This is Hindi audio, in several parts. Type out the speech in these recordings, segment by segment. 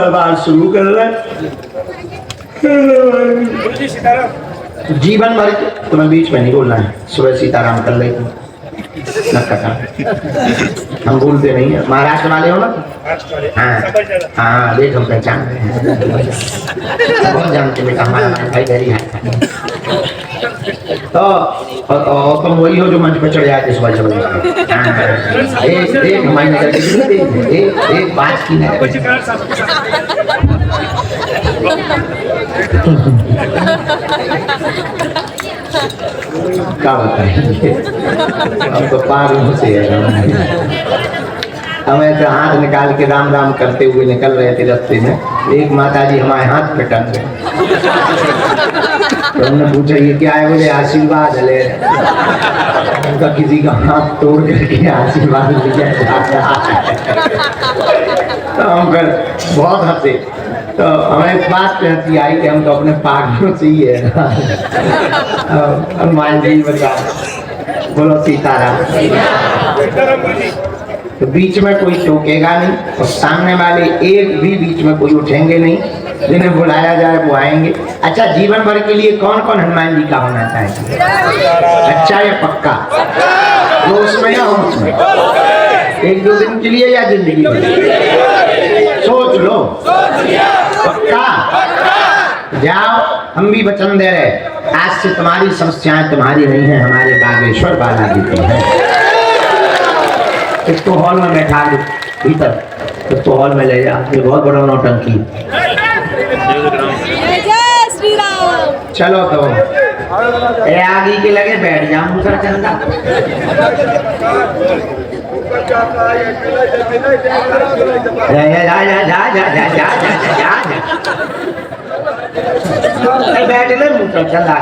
तलवार शुरू कर रहे जीवन भर तुम्हें बीच में नहीं बोलना है। सुबह सीताराम कर ले न कथा हम भूलते नहीं है। महाराष्ट्र वाले हो ना? हाँ हाँ देख हम पहचान रहे हैं। बहुत जानते बेटा हमारा भाई गहरी है। तो और तुम वही हो जो मंच पर चढ़ जाते सुबह सुबह। एक हमारी नजर एक बात की नहीं। क्या बताएंगे हम तो पार से हमें तो हाथ निकाल के राम राम करते हुए निकल रहे थे रास्ते में। एक माता जी हमारे हाथ पे टंग गए तो हमने पूछा ये क्या है? बोले आशीर्वाद ले। उनका किसी का हाथ तोड़ करके आशीर्वाद लिया जाता है। तो हम फिर बहुत हंसे। तो हमें बात कहती आई कि हम तो अपने पागलों से ही है। हनुमान जी बताओ बोलो सीताराम। तो बीच में कोई टोकेगा नहीं और सामने वाले एक भी बीच में कोई उठेंगे नहीं। जिन्हें बुलाया जाए वो आएंगे। अच्छा जीवन भर के लिए कौन कौन हनुमान जी का होना चाहेगा? अच्छा या पक्का? दोष में या होश में? एक दो दिन के लिए या जिंदगी में? सोच लो। पक्का? जाओ हम भी वचन दे रहे आज से तुम्हारी समस्याएं तुम्हारी नहीं है, हमारे बागेश्वर बालाजी की है। इसको हॉल में बैठा दो भीतर, इसको हॉल में ले जा। ये बहुत बड़ा नौटंकी। चलो तो ए आगे के लगे बैठ जाओ दूसरा चंदा। बैठ ले मुझे चंदा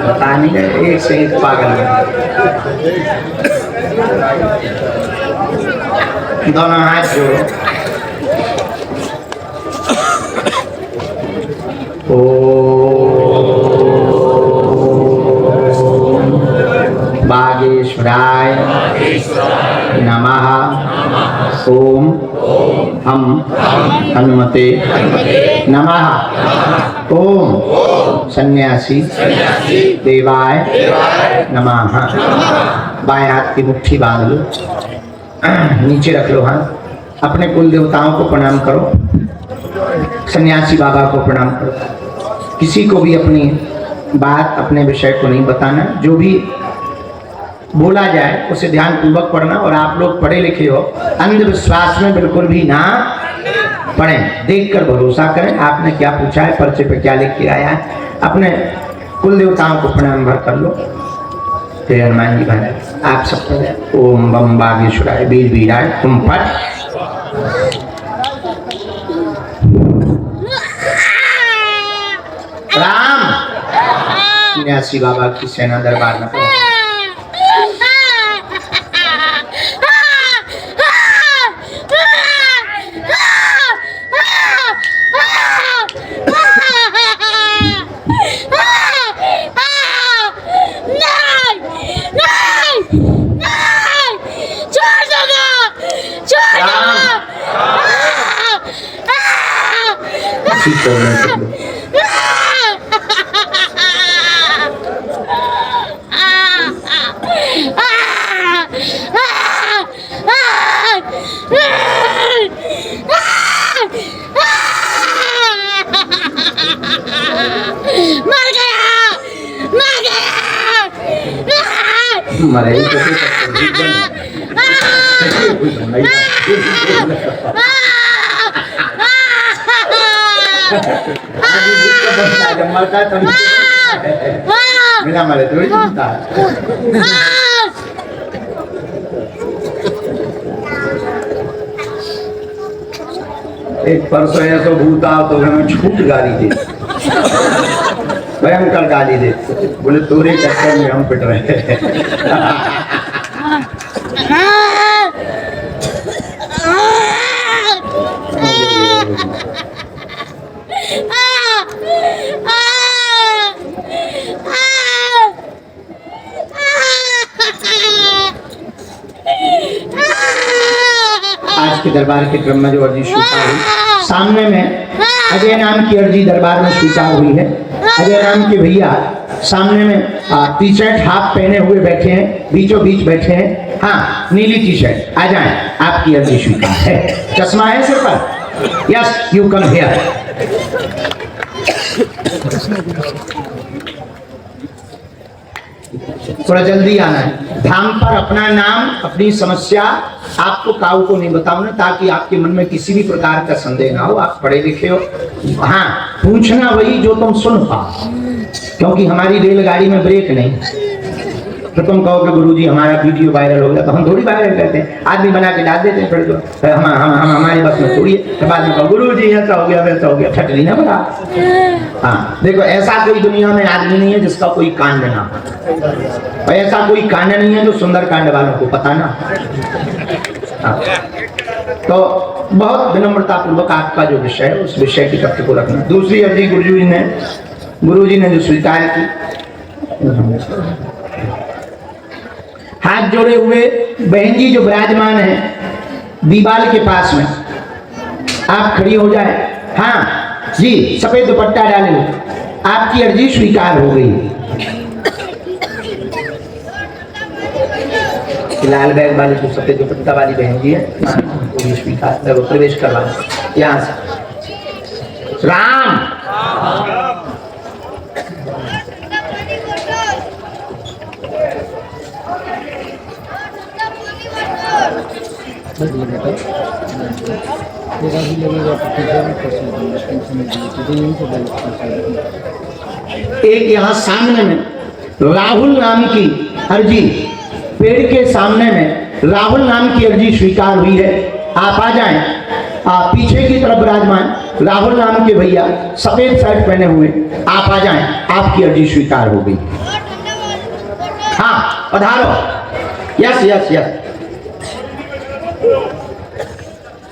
पता नहीं एक से एक पागल है। दोनों हाथ जोड़ो। ओ बागेश्वराय नमः। ओम हम हनुमते नमः। ओम सन्यासी देवाय नमः। बाएं हाथ की मुट्ठी बांध लो, नीचे रख लो हाथ। अपने कुल देवताओं को प्रणाम करो, सन्यासी बाबा को प्रणाम करो। किसी को भी अपनी बात अपने विषय को नहीं बताना। जो भी बोला जाए उसे ध्यान पूर्वक पढ़ना। और आप लोग पढ़े लिखे हो, अंधविश्वास में बिल्कुल भी ना पढ़ें। देखकर भरोसा करें। आपने क्या पूछा है, पर्चे पे क्या लिख के आया है, अपने कुल देवताओं को प्रणाम भर कर लो। फिर हनुमान जी भाई आप सब ओम बम बागेश्वराय वीर वीराय तुम पर। राम सन्यासी बाबा की सेना दरबार में मरे मरता तो बिना मरे तो एक परसों ऐसा भूत आओ तो हमें छूट गाली दे, भयंकर गाली दे। बोले तोरे चक्कर में हम पिट रहे हैं। के दरबार के क्रम में जो अर्जी स्वीकार हुई, सामने में अजय नाम की अर्जी दरबार में स्वीकार हुई है। अजय नाम के भैया सामने में टी शर्ट हाफ पहने हुए बैठे हैं, बीचों बीच बैठे हैं। हाँ, नीली टी शर्ट, आ जाएं, आपकी अर्जी स्वीकार है। चश्मा है सिर पर? Yes, you come here. थोड़ा जल्दी आना है। धाम पर अपना नाम, अपनी समस्या आपको काऊ को नहीं बताऊं ना, ताकि आपके मन में किसी भी प्रकार का संदेह ना हो। आप पढ़े लिखे हो, हाँ, पूछना वही जो तुम सुन पाओ, क्योंकि हमारी रेलगाड़ी में ब्रेक नहीं। तो तुम कहो कि गुरुजी हमारा वीडियो वायरल हो गया, तो हम थोड़ी वायरल करते हैं, आदमी बना के डाल देते हैं, फिर तो हम हमारी बस में थोड़ी है। तो बाद में कहो गुरुजी ऐसा हो गया वैसा हो गया, फटली ना बड़ा। हाँ, देखो, ऐसा कोई दुनिया में आदमी नहीं है जिसका कोई कांड ना हो, और ऐसा कोई कांड नहीं है जो सुंदर कांड वालों को पता ना। हाँ, तो बहुत विनम्रता पूर्वक आपका जो विषय है उस विषय की तथ्य को रखना। दूसरी अर्जी गुरुजी ने जो स्वीकार की, हाथ जोड़े हुए बहन जी जो विराजमान है दीवाल के पास में, आप खड़ी हो जाए। हाँ जी, सफेद दुपट्टा डाले हुए, आपकी अर्जी स्वीकार हो गई। लाल बैग वाली जो सफेद दुपट्टा वाली बहन जी है, वो स्वीकार, प्रवेश करवा यहाँ से। राम एक यहाँ सामने में राहुल नाम की अर्जी, पेड़ के सामने में राहुल नाम की अर्जी स्वीकार हुई है। आप आ जाएं। पीछे की तरफ विराजमान राहुल नाम के भैया सफेद शर्ट पहने हुए, आप आ जाएं, आपकी अर्जी स्वीकार हो गई। हाँ, पधारो। Yes yes yes.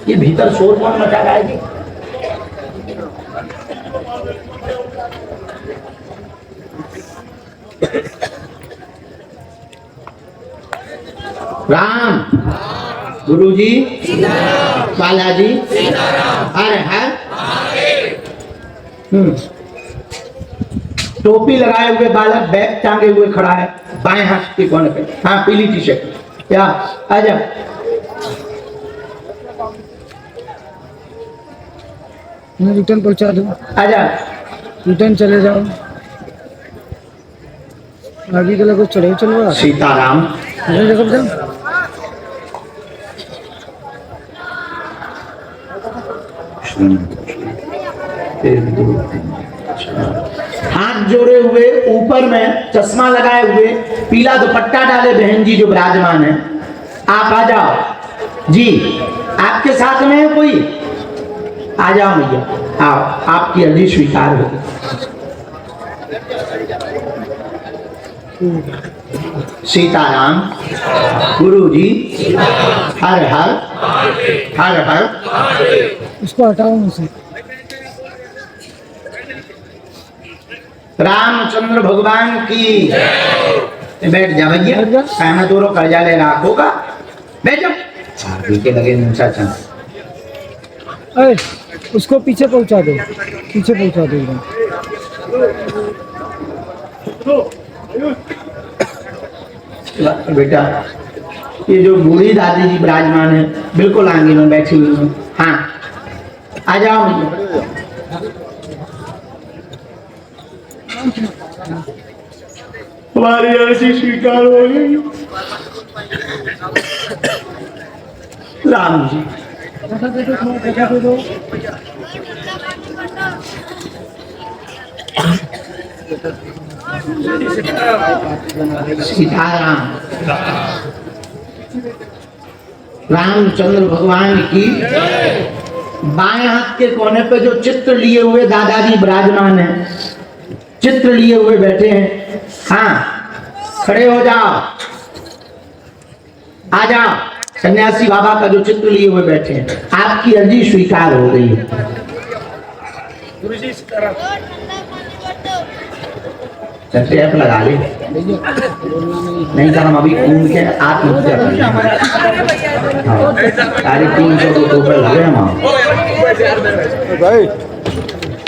ये भीतर शोर कौन मचा रहा है जी? राम, गुरुजी, बालाजी, हर हर। टोपी लगाए हुए बालक बैग टांगे हुए खड़ा है बाएं हाथ के कोने पे। हाँ, पीली टी शर्ट, क्या आजा। रिटर्न पहुंचा दो, आजा, रिटर्न चले जाओ, आगे के लोग चढ़े चलो। सीताराम। हाथ जोड़े हुए, ऊपर में चश्मा लगाए हुए, पीला दुपट्टा डाले बहन जी जो विराजमान है, आप आ जाओ जी। आपके साथ में है कोई? आ जाओ भैया, आओ, आपकी अर्जी स्वीकार होगी। सीताराम, गुरुजी, हर हर हर हर। इसको हटाओ मुझसे। रामचंद्र भगवान की। बैठ जा भैया, सहमत दोनों कर्जा ले रहा होगा, बैठ जाओ। के लगे मूसा चंद, अरे उसको पीछे पहुंचा दो, पीछे पहुंचा दो एकदम। बेटा, ये जो बूढ़ी दादी जी विराजमान है बिल्कुल आगे में बैठी हुई है। हाँ, आ जाओ। हमारी अर्जी स्वीकार हो गई। राम जी, सीताराम। रामचंद्र भगवान की। बाएं हाथ के कोने पे जो चित्र लिए हुए दादाजी विराजमान है, चित्र लिए हुए बैठे हैं। हाँ, खड़े हो जाओ, आ जाओ। सन्यासी बाबा का जो चित्र लिए हुए बैठे हैं, आपकी अर्जी स्वीकार हो गई है। टैप लगा ले, नहीं तो हम अभी कूद के आत्महत्या कर लेंगे। हाँ, 350 रुपये लगे हम। भाई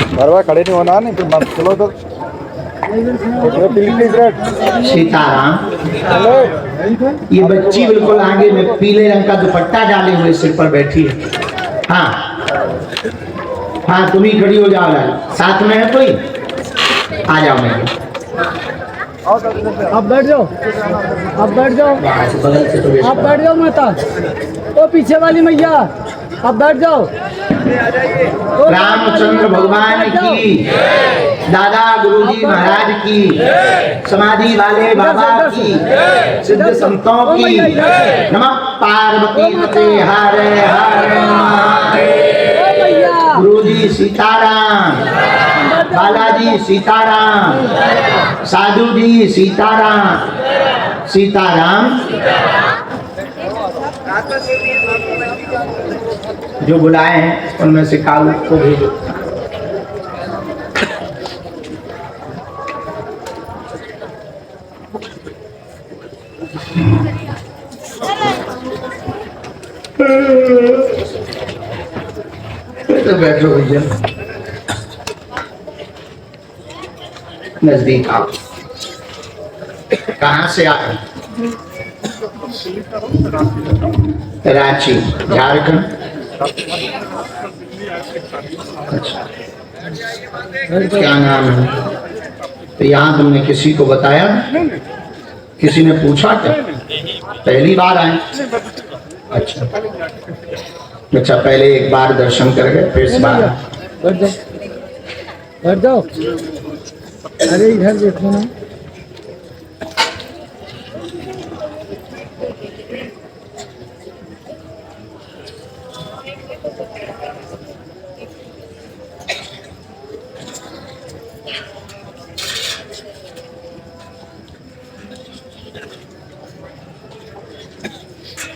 बार बार खड़े नहीं होना, नहीं फिर मत चलो तो। सीताराम, ये बच्ची बिल्कुल आगे में पीले रंग का दुपट्टा डाले हुए सिर पर बैठी है। हाँ हाँ, तुम ही खड़ी हो जाओ लाल, साथ में है कोई? आ जाओ मैं। आप बैठ जाओ, आप बैठ जाओ, बगल से तो आप बैठ जाओ माता। ओ पीछे वाली मैया, आप बैठ जाओ। रामचंद्र भगवान की, दादा गुरुजी महाराज की, समाधि वाले बाबा की, सिद्ध संतों की। नमः पार्वती पते हरे हरे महादेव। गुरुजी सीताराम, बालाजी सीताराम, साधु जी सीताराम, सीताराम। जो बुलाए हैं उनमें से कालू को भेजो। तो बैठो भैया, नजदीक आओ। कहाँ से आए? रांची, झारखंड। अच्छा, क्या नाम है? तो यहाँ तुमने किसी को बताया? किसी ने पूछा क्या? पहली बार आए? अच्छा अच्छा, पहले एक बार दर्शन कर गए, फिर इस बार। बैठ जाओ, बैठ जाओ। अरे इधर देखो ना।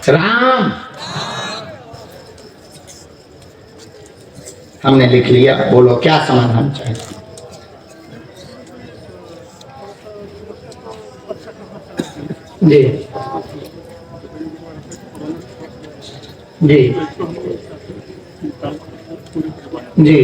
राम, हमने लिख लिया, बोलो क्या समाधान चाहिए? जी जी जी,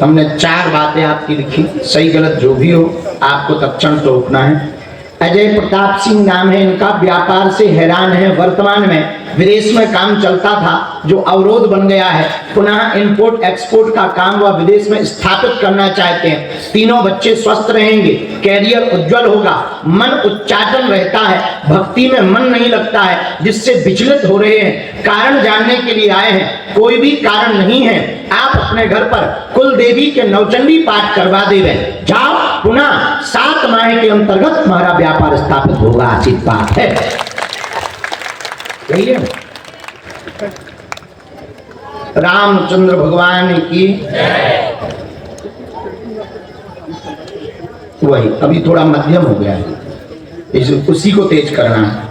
हमने 4 बातें आपकी लिखी, सही गलत जो भी हो आपको तत्क्षण टोकना है। अजय प्रताप सिंह नाम है इनका, व्यापार से हैरान है। वर्तमान में विदेश में काम चलता था जो अवरोध बन गया है, पुनः इंपोर्ट एक्सपोर्ट का काम वह विदेश में स्थापित करना चाहते हैं। तीनों बच्चे स्वस्थ रहेंगे, कैरियर उज्जवल होगा, मन उच्चाटन रहता है, भक्ति में मन नहीं लगता है, जिससे विचलित हो रहे हैं। कारण जानने के लिए आए हैं, कोई भी कारण नहीं है। आप अपने घर पर कुल देवी के नवचंडी पाठ करवा देवे, जाओ, पुनः 7 माह के अंतर्गत हमारा व्यापार स्थापित होगा। आचित बात है, यही है। रामचंद्र भगवान की वही, अभी थोड़ा मध्यम हो गया है, इसे उसी को तेज करना है।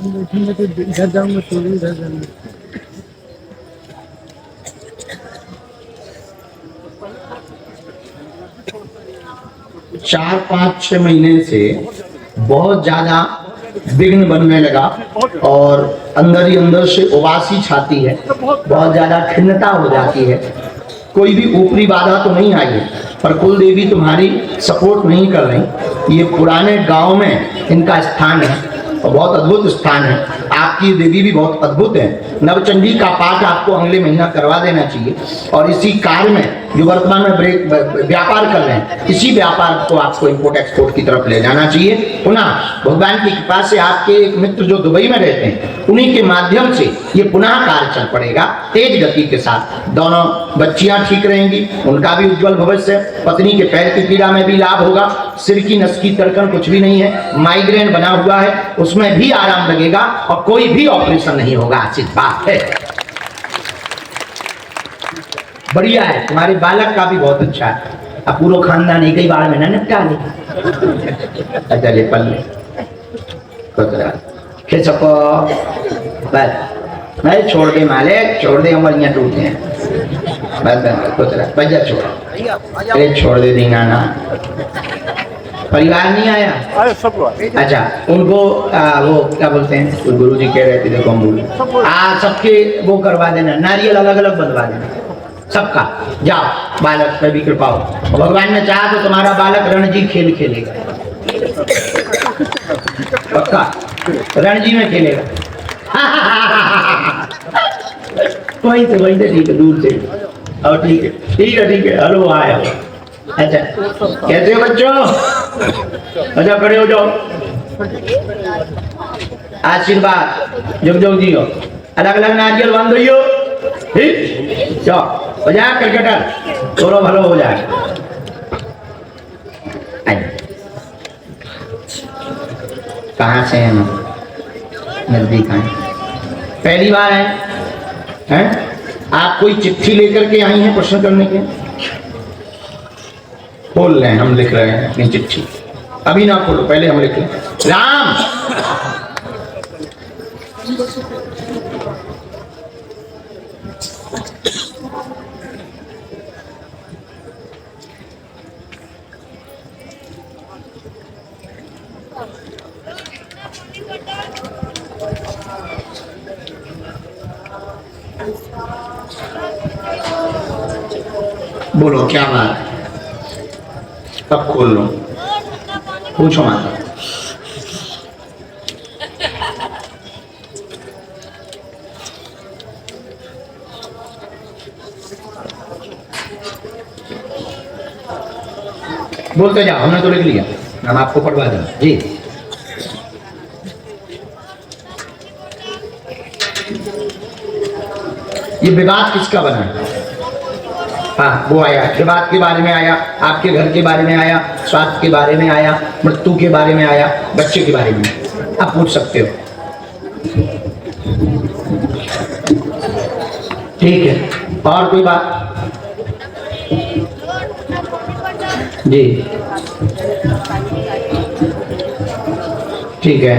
बैठेंगे तो इधर जाऊंगा, तो इधर जाऊंगा। चार 5-6 महीने से बहुत ज्यादा विघ्न बनने लगा और अंदर ही अंदर से उबासी छाती है, बहुत ज्यादा खिन्नता हो जाती है। कोई भी ऊपरी बाधा तो नहीं आई है, पर कुल देवी तुम्हारी सपोर्ट नहीं कर रही। ये पुराने गांव में इनका स्थान है और बहुत अद्भुत स्थान है। आपकी देवी भी बहुत अद्भुत है। नवचंडी का पाठ आपको अगले महीना करवा देना चाहिए और इसी कार्य में जो वर्तमान में व्यापार कर रहे हैं, इसी व्यापार को आपको इंपोर्ट एक्सपोर्ट की तरफ ले जाना चाहिए। पुनः भगवान की कृपा से आपके एक मित्र जो दुबई में रहते हैं, उन्हीं के माध्यम से ये पुनः कार्य चल पड़ेगा तेज गति के साथ। दोनों बच्चियां ठीक रहेंगी, उनका भी उज्जवल भविष्य। पत्नी के पैर की पीड़ा में भी लाभ होगा। सिर की नस की तड़कन कुछ भी नहीं है, माइग्रेन बना हुआ है, उसमें भी आराम लगेगा और कोई भी ऑपरेशन नहीं होगा। अच्छी बात है, बढ़िया है। तुम्हारे बालक का भी बहुत अच्छा है। अब पूरा खानदान एक ही बार में ना निपटा ले। अच्छा ले पल्ले कोतरा खिसको बस नहीं छोड़ दे मालिक, छोड़ दे, उंगलियां टूटते हैं। बस बस कोतरा बजा छोड़, अरे छोड़ दे देंगा ना। परिवार नहीं आया? अरे सब अच्छा उनको वो क्या बोलते हैं, गुरु जी कह रहे थे, देखो हम बोल सबके वो करवा देना, नारियल अलग अलग बनवा देना सबका। जाओ बालक पर भी कृपा हो, भगवान ने चाहा तो तुम्हारा बालक रणजी खेल खेलेगा, पक्का रणजी में खेलेगा। वहीं से ठीक है, दूर से। और ठीक है ठीक है ठीक है, हेलो आया। अच्छा कैसे हो बच्चों? अच्छा खड़े हो जाओ, आशीर्वाद जुग जुग जियो, अलग अलग नारियल बांध दियो, ठीक जाओ बजा क्रिकेटर, दोनों भलो हो जाए। कहाँ से हैं? नजदीक आए, पहली बार हैं? आप कोई चिट्ठी लेकर के आई हैं प्रश्न करने के? खोल रहे हैं, हम लिख रहे हैं अपनी चिट्ठी। अभी ना खोलो, पहले हम लिख लें। राम बोलो क्या बात है? तब खोल लो, पूछो माता। बोलते जाओ, हमने तो लिख लिया, हम आपको पढ़वा दें जी। ये विवाद किसका बना है? हाँ वो आया, विवाद के बारे में आया, आपके घर के बारे में आया, स्वास्थ्य के बारे में आया, मृत्यु के बारे में आया, बच्चे के बारे में आप पूछ सकते हो। ठीक है, और कोई बात? जी ठीक है,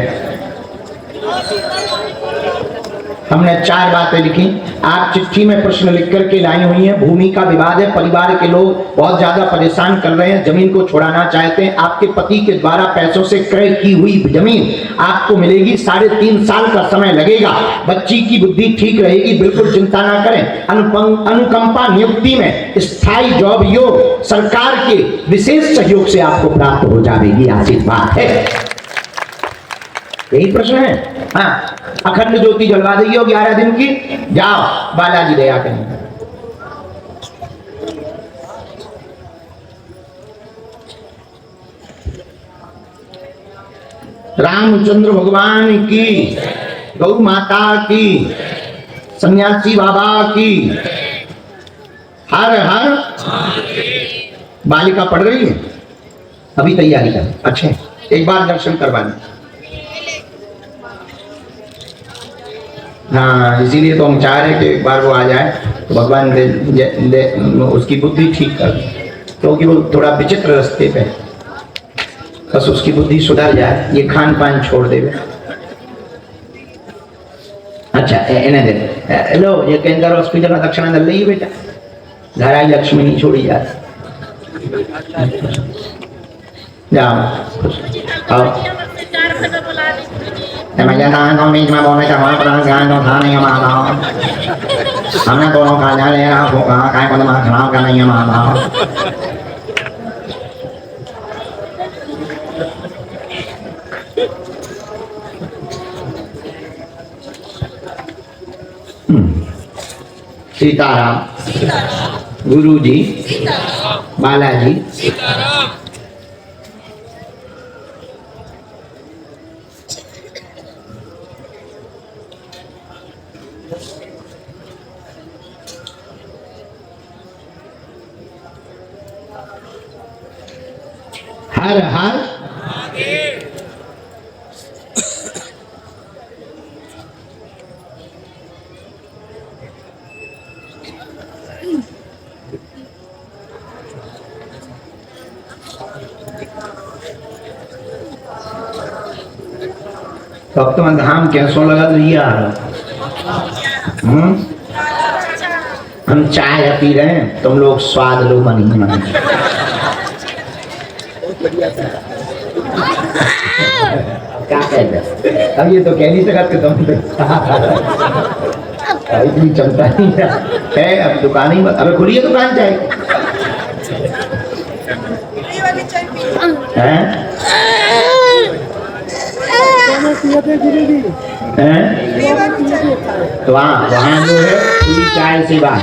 हमने 4 बातें लिखी। आप चिट्ठी में प्रश्न लिख करके लाई हुई हैं। भूमि का विवाद है, परिवार के लोग बहुत ज्यादा परेशान कर रहे हैं, जमीन को छुड़ाना चाहते हैं। आपके पति के द्वारा पैसों से क्रय की हुई जमीन आपको मिलेगी, 3.5 साल का समय लगेगा। बच्ची की बुद्धि ठीक रहेगी, बिल्कुल चिंता ना करें। अनुकंपा नियुक्ति में स्थायी जॉब योग सरकार के विशेष सहयोग से आपको प्राप्त हो जाएगी, आशीर्वाद है। यही प्रश्न है। हाँ, अखंड ज्योति जलवा देगी 11 दिन की, जाओ बालाजी दया करेंगे। रामचंद्र भगवान की, गौ माता की, सन्यासी बाबा की, हर हर। बालिका पढ़ रही है, अभी तैयारी कर। अच्छा एक बार दर्शन करवाना। हाँ इसीलिए तो हम चाह रहे हैं कि एक बार वो आ जाए तो भगवान उसकी बुद्धि ठीक कर, क्योंकि वो थोड़ा विचित्र रास्ते पे, बस उसकी बुद्धि सुधर जाए, ये खान पान छोड़ देवे। अच्छा इन्हें दे लो, ये केंद्र हॉस्पिटल में दक्षिणा दल रही है बेटा, घर आई लक्ष्मी नहीं छोड़ी जाती। जाओ आओ, मैं जानता हूँ बीच में बोलने का हमारा प्रधान ज्ञान तो था नहीं हमारा, हमने दोनों का जा ले रहा होगा, काय को दिमाग खराब का नहीं हमारा। सीताराम, गुरु जी, बालाजी, हर हर। भक्त मन धाम कैसो लगा तो ये आ रहा। हम चाय पी रहे हैं, तुम लोग स्वाद लो मनी मन। क्या कहते अब ये तो कह नहीं सकते कि तुम इतनी चलता नहीं है। अब दुकान ही मत, अबे खुली है दुकान चाय हैं? तो वहाँ वहाँ जो है पूरी चाय से बात।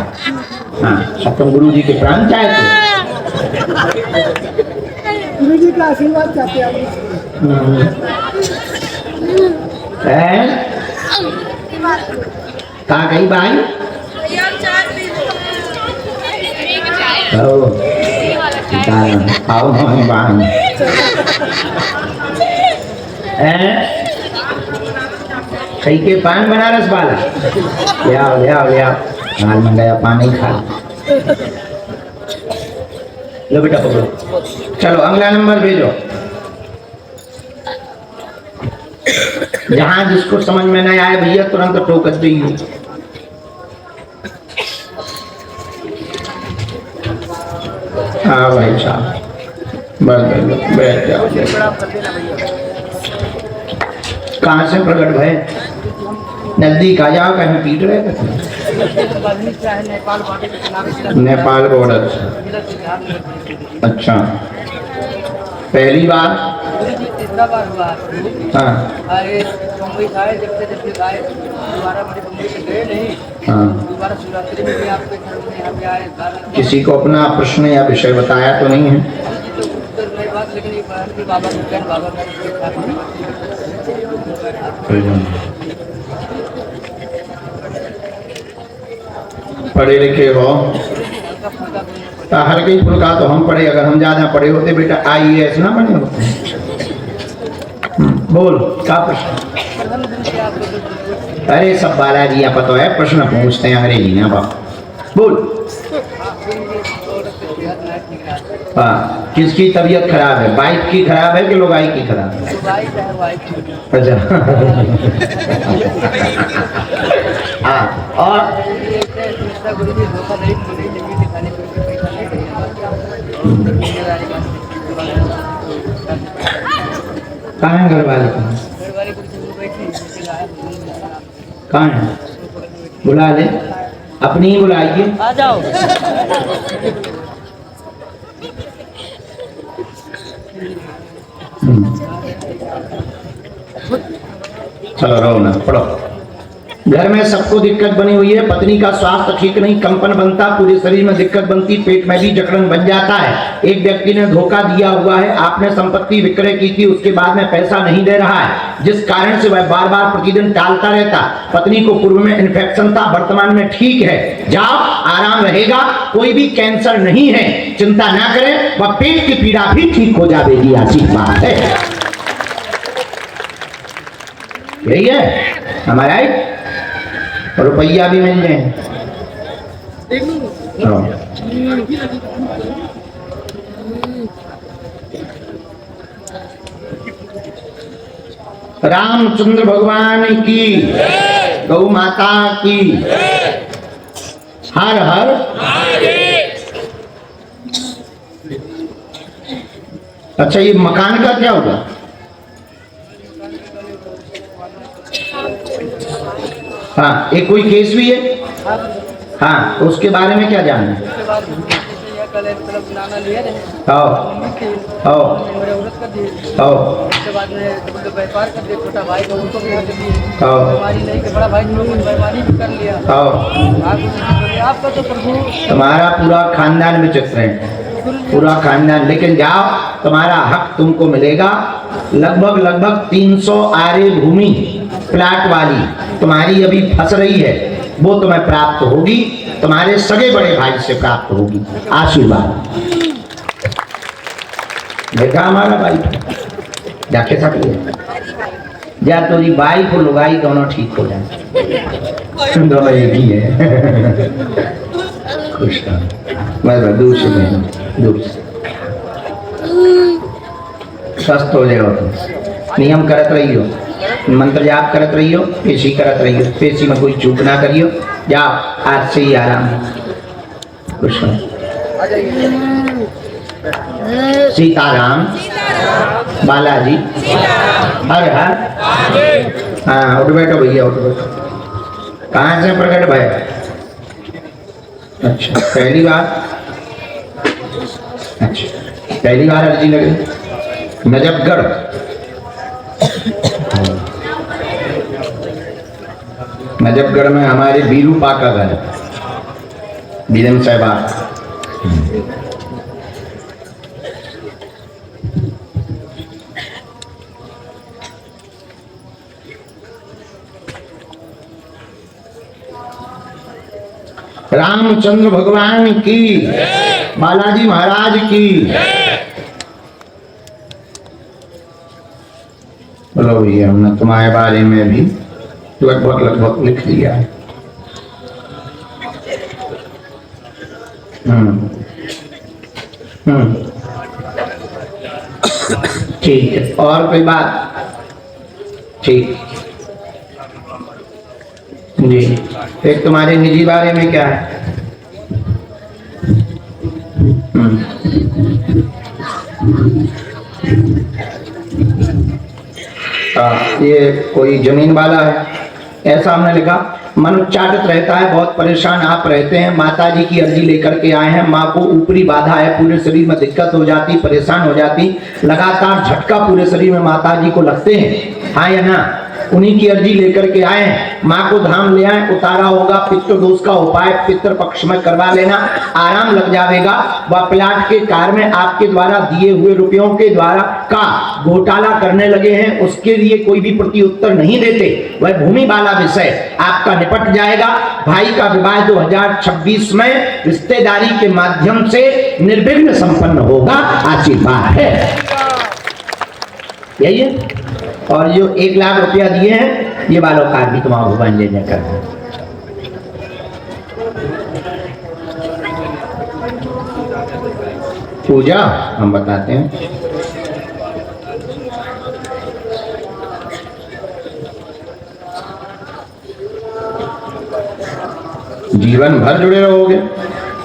हाँ सप्तम गुरु जी के प्राण चाय थे। गुरु जी का आशीर्वाद चाहते हैं। कहाँ गई भाई? आओ भाई भाई। कहीं के पान बनारस वाला ले आओ ले आओ ले आओ। माल मंगाया पान नहीं खा। लो बेटा पकड़ो, चलो अगला नंबर भेजो। जहां जिसको समझ में नहीं आए भैया तुरंत टोकत दीजिए। हाँ भाई साहब बस बैठ जाओ। कहाँ से प्रकट भय? नजदीक आ जाओ, कहीं पीट रहे थे। नेपाल बॉर्डर। अच्छा पहली बार? तीसरा बार हुआ। हाँ अरे बम्बई खाए जब से दोबारा मुझे बम्बई से गए नहीं। हाँ दोबारा शिवरात्रि में भी आपके घर में यहाँ पे आए। किसी को अपना प्रश्न या विषय बताया तो नहीं है? तो उत्तर नहीं बात, लेकिन ये बात कि बाबा ने कहा बाबा का पढ़े लिखे हो हर कहीं फुल का तो हम पढ़े, अगर हम ज्यादा पढ़े होते बेटा IAS ना बने होते। बोल क्या प्रश्न? अरे सब बालाजी आप तो है प्रश्न पूछते हैं अंग्रेजी ना बाप। बोल। हाँ किसकी तबीयत खराब है? वाइफ की खराब है कि लोगाई की खराब है? अच्छा हाँ और कहाँ है घर वाले? कहाँ है? बुला ले, अपनी ही बुलाइए। आ जाओ। चलो रहो ना, पढ़ो। घर में सबको दिक्कत बनी हुई है, पत्नी का स्वास्थ्य ठीक नहीं, कंपन बनता, पूरे शरीर में दिक्कत बनती, पेट में भी जकड़न बन जाता है। एक व्यक्ति ने धोखा दिया हुआ है, आपने संपत्ति विक्रय की थी, उसके बाद में पैसा नहीं दे रहा है, जिस कारण से वह बार बार प्रतिदिन टालता रहता। पत्नी को पूर्व में इन्फेक्शन था, वर्तमान में ठीक है, जाओ आराम रहेगा, कोई भी कैंसर नहीं है, चिंता ना करें, वह पेट की पीड़ा भी ठीक हो जाएगी। ऐसी बात है, यही है हमारा रुपया भी मिल जाए। रामचंद्र भगवान की, गौ माता की, हर हर। अच्छा ये मकान का क्या होगा? हाँ एक कोई केस भी है? हाँ उसके बारे में क्या जानना है? व्यापार कर दिया, छोटा भाई को उनको भी बीमारी नहीं, बड़ा भाई बेईमानी भी कर लिया। आपका तो प्रभु तुम्हारा पूरा खानदान विचित्र है, पूरा खानदान। लेकिन जाओ तुम्हारा हक तुमको मिलेगा। लगभग 300 आरे भूमि प्लाट वाली तुम्हारी अभी फंस रही है, वो तुम्हें प्राप्त होगी, तुम्हारे सगे बड़े भाई से प्राप्त होगी। आशीर्वाद देखा हमारा भाई जाके सक लिया जा, तेरी बाई को लुगाई दोनों ठीक हो जाए, दोनों एक ही है। खुश बस दूर से दूर से स्वस्थ हो जाओ, नियम करत रही हो। मंत्र जाप करत रहियो, पेशी करत रहियो, पेशी में कोई चूक ना करियो। जाओ आज से ही आराम। कुछ नहीं। सीताराम बालाजी हर हर। हाँ उठ बैठो भैया, उठ बैठो। कहाँ से प्रकट भय? अच्छा पहली बार? अच्छा पहली बार अर्जी लगी। नजफगढ़ नजफगढ़ में हमारे बीरूपा का घर, बीरम साहबा। रामचंद्र भगवान की, बालाजी महाराज की। बोलो भैया, हमने तुम्हारे बारे में भी लगभग लिख लिया है। ठीक है, और कोई बात? ठीक जी। एक तुम्हारे निजी बारे में क्या है? ये कोई जमीन वाला है, ऐसा हमने लिखा। मन उच्चाटित रहता है, बहुत परेशान आप रहते हैं, माता जी की अर्जी लेकर के आए हैं। माँ को ऊपरी बाधा है, पूरे शरीर में दिक्कत हो जाती, परेशान हो जाती, लगातार झटका पूरे शरीर में माता जी को लगते हैं, हाँ या ना? उन्हीं की अर्जी लेकर के आए हैं। माँ को धाम ले आए, उतारा होगा। पितृ दोष का उपाय पितृ पक्ष में करवा लेना, आराम लग जाएगा। वह प्लाट के कार्य में आपके द्वारा दिए हुए रुपयों के द्वारा का घोटाला करने लगे हैं, उसके लिए कोई भी प्रति उत्तर नहीं देते, वह भूमि वाला विषय आपका निपट जाएगा। भाई का विवाह 2026 में रिश्तेदारी के माध्यम से निर्विघ्न संपन्न होगा, आशीर्वाद है। यही है। और जो 1 लाख रुपया दिए हैं, ये वालों का भी तुम्हारा भगवान ले जाकर पूजा हम बताते हैं। जीवन भर जुड़े रहोगे,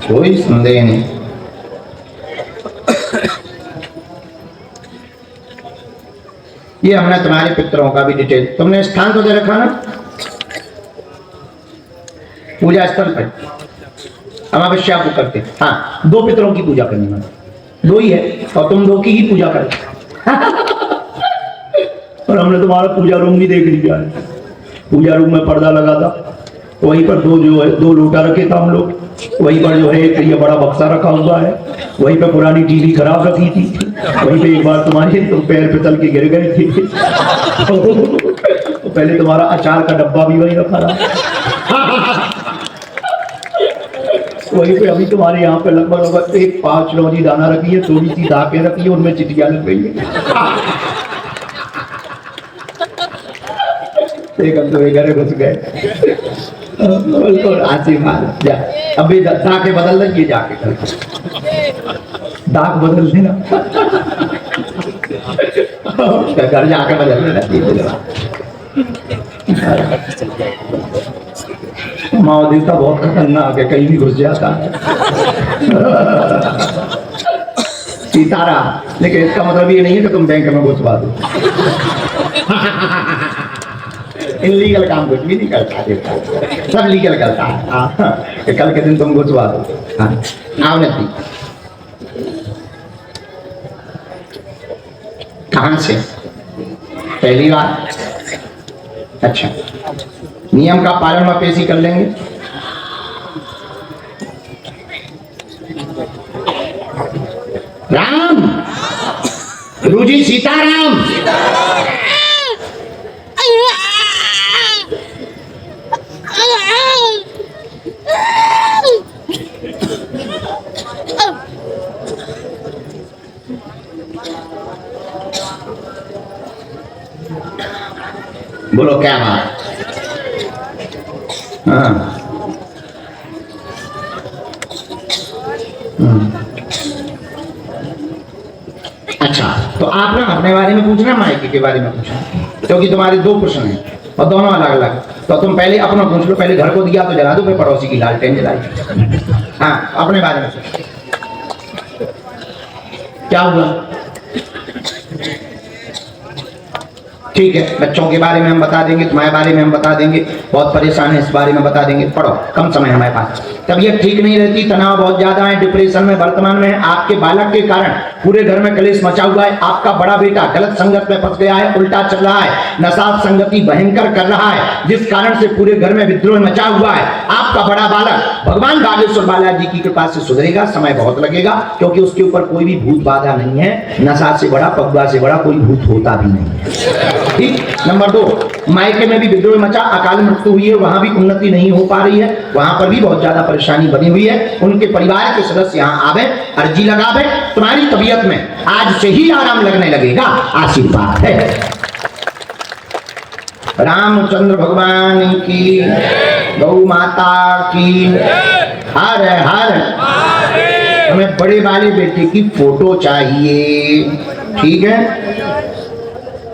कोई संदेह नहीं। ये हमने तुम्हारे पितरों का भी डिटेल, तुमने स्थान तो दे रखा ना पूजा स्थल पर, अमावस्या को करते। हाँ 2 पितरों की पूजा करनी है, 2 ही है, और तुम 2 की ही पूजा करो। और हमने तुम्हारा पूजा रूम भी देख लिया है। पूजा रूम में पर्दा लगा था, वहीं पर 2 लोटा रखे था हम लोग, वहीं पर जो है एक ये बड़ा बक्सा रखा हुआ है, वहीं पे पुरानी टीवी खराब रखी थी, वहीं पे एक बार तुम्हारे तो पैर फिसल के गिर गए थे। तो पहले तुम्हारा अचार का डब्बा भी वहीं रखा था। वहीं पे अभी तुम्हारे यहाँ पे लगभग एक 5 लौजी दाना रखी है, थोड़ी सी धाके रखी है, उनमें चिटिया लग गई है। एक हम तो घर घुस गए। आशीर्वाद जा, अभी दाके बदल लेंगे, जाके दाग बदल देना, घर जाके बदल लेना। माओ देवता बहुत खतरनाक है, कहीं भी घुस जाता है। सीताराम। लेकिन इसका मतलब ये नहीं है कि तुम बैंक में घुसवा दो। इनलीगल काम कुछ भी नहीं करता देवता, सब लीगल करता है। कल के दिन तुम घुसवा दो। हाँ आओ नती, कहाँ से? पहली बार? अच्छा, नियम का पालन में पेशी कर लेंगे। राम गुरुजी, सीताराम। बोलो क्या बात? हाँ अच्छा, तो आप ना अपने बारे में पूछना, मायके के बारे में पूछना। क्योंकि तुम्हारे दो प्रश्न हैं और दोनों अलग अलग। तो तुम पहले अपना पूछ लो, पहले घर को दिया तो जला दो, फिर पड़ोसी की लालटेन जलाई। हाँ, अपने बारे में क्या हुआ? ठीक है, बच्चों के बारे में हम बता देंगे, तुम्हारे बारे में हम बता देंगे, बहुत परेशान है इस बारे में बता देंगे। पढ़ो, कम समय हमारे पास। तबीयत ठीक नहीं रहती, तनाव बहुत ज्यादा है, डिप्रेशन में वर्तमान में आपके बालक के कारण पूरे घर में कलेश मचा हुआ है। आपका बड़ा बेटा गलत संगत में फंस गया है, उल्टा चल रहा है, नशा संगति भयंकर कर रहा है, जिस कारण से पूरे घर में विद्रोह मचा हुआ है। आपका बड़ा बालक भगवान बागेश्वर बालाजी की कृपा से सुधरेगा, समय बहुत लगेगा, क्योंकि उसके ऊपर कोई भी भूत बाधा नहीं है। नशा से बड़ा, पगुआ से बड़ा कोई भूत होता भी नहीं है। ठीक। नंबर 2, मायके में भी विद्रोह मचा, अकाल मृत्यु हुई है, वहां भी उन्नति नहीं हो पा रही है, वहां पर भी बहुत ज्यादा परेशानी बनी हुई है। उनके परिवार के सदस्य यहाँ आवे, अर्जी लगावे, तुम्हारी तबीयत में आज से ही आराम लगने लगेगा, आशीर्वाद है। रामचंद्र भगवान की, गौ माता की, हर हर। हमें बड़े वाले बेटे की फोटो चाहिए, ठीक है?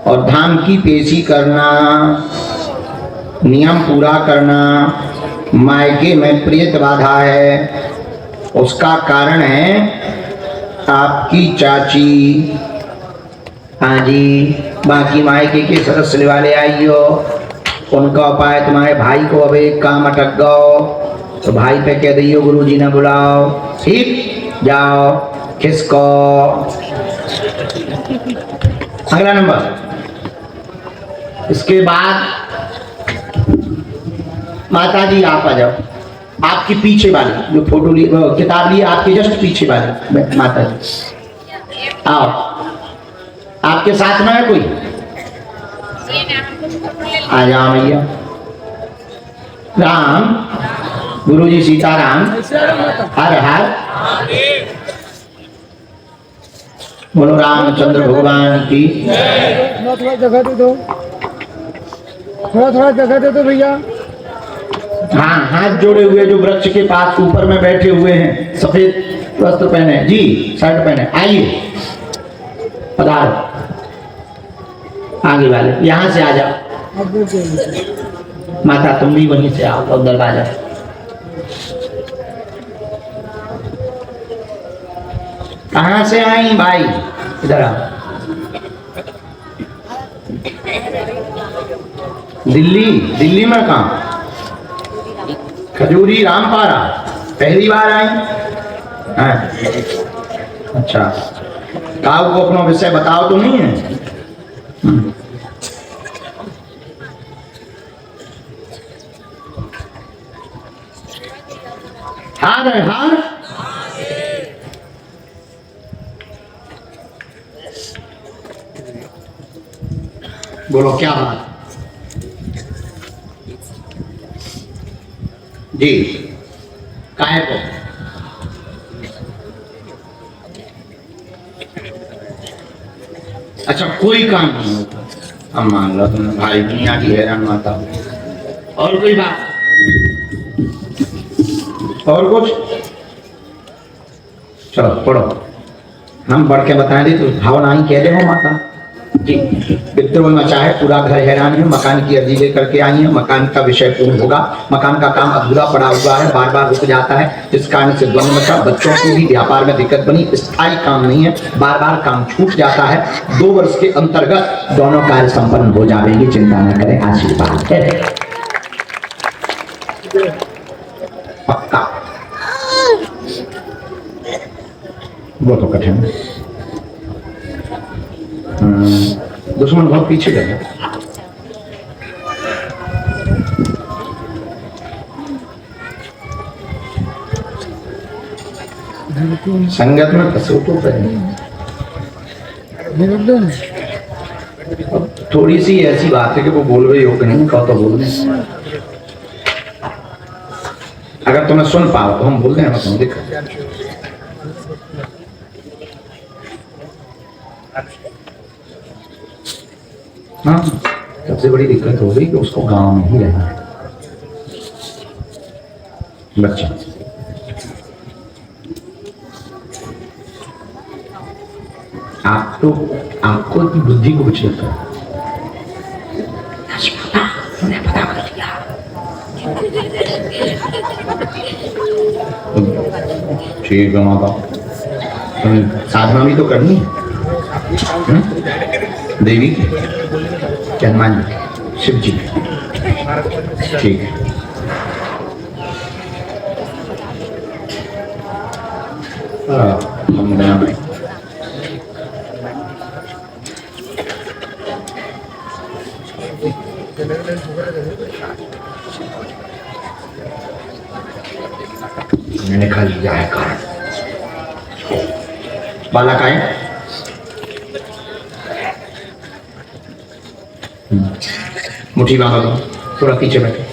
और धाम की पेशी करना, नियम पूरा करना। मायके में प्रेत बाधा है, उसका कारण है आपकी चाची। हाँ जी, बाकी मायके के सदस्य वाले आइयो, उनका उपाय तुम्हारे भाई को अब एक काम अटक गो तो भाई पे कह दियो गुरुजी ने बुलाओ, ठीक? जाओ, किसको? अगला नंबर। इसके बाद माता जी आप आ जाओ, आपकी पीछे वाली जो फोटो ली, किताब ली, आपके जस्ट पीछे वाली माता जी आओ। आपके साथ में है कोई? आ जाओ भैया। राम, गुरु जी सीताराम, हर हर। बोलो रामचंद्र भगवान की। थोड़ा जगह दे दो, थोड़ा जगह दे दो भैया। हाँ, हाथ जोड़े हुए जो वृक्ष के पास ऊपर में बैठे हुए हैं, सफेद वस्त्र पहने जी, शर्ट पहने, आइए पधारो। आगे वाले यहाँ से आ जाओ। माता तुम भी वहीं से आओ, तो दरवाजा। कहाँ से आई भाई? इधर आओ। दिल्ली में कहाँ? खजूरी रामपारा, पहली बार आई? हाँ। अच्छा, काऊ को अपना विषय बताओ तो नहीं है? हार है, हार। बोलो क्या बात जी? काहे को? अच्छा, कोई काम नहीं होता, हम मान लो तुमने भाई दुनिया की हैरान माता हो। और कोई बात? और कुछ? चलो पढ़ो, हम बढ़ के बताएं दी तो भावना ही कह दे हो माता जी। विद्रोह मचा है, पूरा घर हैरान है, मकान की अर्जी लेकर के आई है, मकान का विषय पूर्ण होगा, मकान का काम अधूरा पड़ा हुआ है, बार बार रुक जाता है, जिस कारण से द्वंद्व मचा। बच्चों की भी व्यापार में दिक्कत बनी, स्थायी काम नहीं है, बार बार काम छूट जाता है। 2 वर्ष के अंतर्गत दोनों कार्य संपन्न हो जाएंगे, चिंता न करें, आशीर्वाद है पक्का। वो तो कठिन है, दुश्मन बहुत पीछे गए। संगत में फंसो तो थोड़ी सी ऐसी बात है कि वो बोल रही हो कि नहीं, कहो तो बोल दें। अगर तुम्हें सुन पाओ तो हम बोल दें, तुम देखो। हाँ, सबसे बड़ी दिक्कत हो गई कि उसको गांव में ही रहना है बच्चा। आपको की बुद्धि को कुछ लगता है, ठीक है माता, साधना भी तो करनी है। देवी की, हनुमान जी, शिव जी, ठीक है। हम गया भाई, मैंने खा लिया है कारण। बालक आए, मुट्ठी बांधो, थोड़ा पीछे बैठे।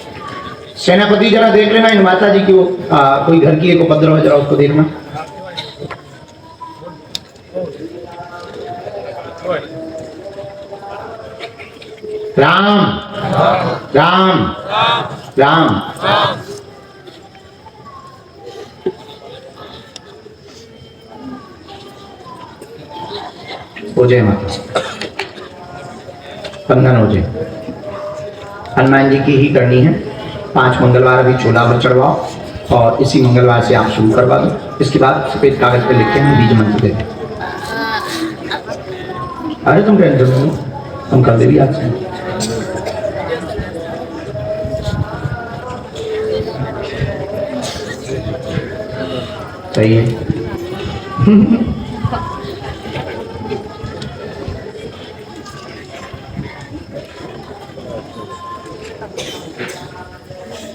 सेनापति जरा देख लेना इन माता जी की, वो कोई घर की एक उपद्रव है, जरा उसको देखना। राम राम राम। हो जाए माता, बंधन हो जाए। हनुमान जी की ही करनी है। 5 मंगलवार अभी चोला पर चढ़वाओ और इसी मंगलवार से आप शुरू करवा दो। इसके बाद सफेद कागज पे लिख के हम बीज मंत्र दे दें। अरे तुम टेंशन लो, हम कर दे भी आज से। सही है।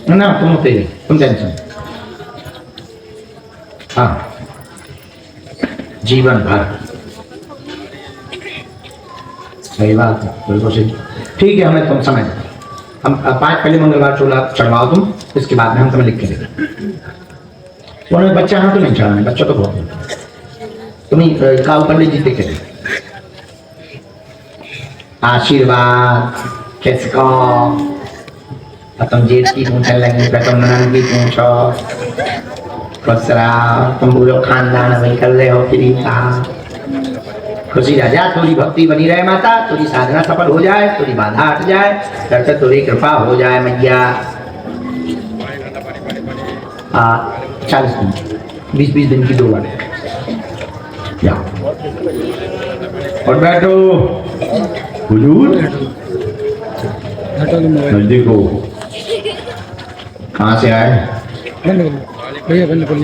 ना तुम होते ही, तुम टेंशन। हाँ, जीवन भर। सही बात है, बिल्कुल सही। ठीक है, हमें तुम समझ, हम 5 पहले मंगलवार चोला चढ़वाओ तुम, इसके बाद में हम तुम्हें लिख के देंगे। उन्होंने बच्चा हाँ तो नहीं चढ़ाना, बच्चा तो बहुत तुम्हें का ऊपर ले जीते के आशीर्वाद किसको, तुम जेठ की पूछने लगी, तुम ननन की पूछो, खुश रहो, तुम पूरे खानदान वही कर रहे हो फ्री का। खुशी राजा, थोड़ी भक्ति बनी रहे माता, थोड़ी साधना सफल हो जाए, थोड़ी बाधा हट जाए, करते थोड़ी कृपा हो जाए मैया। 40 दिन, 20-20 दिन की 2 बार। और बैठो हुजूर, नजदीक हो। कहाँ से आए? बंद कर भैया, बंद कर।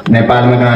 नेपाल में कहाँ?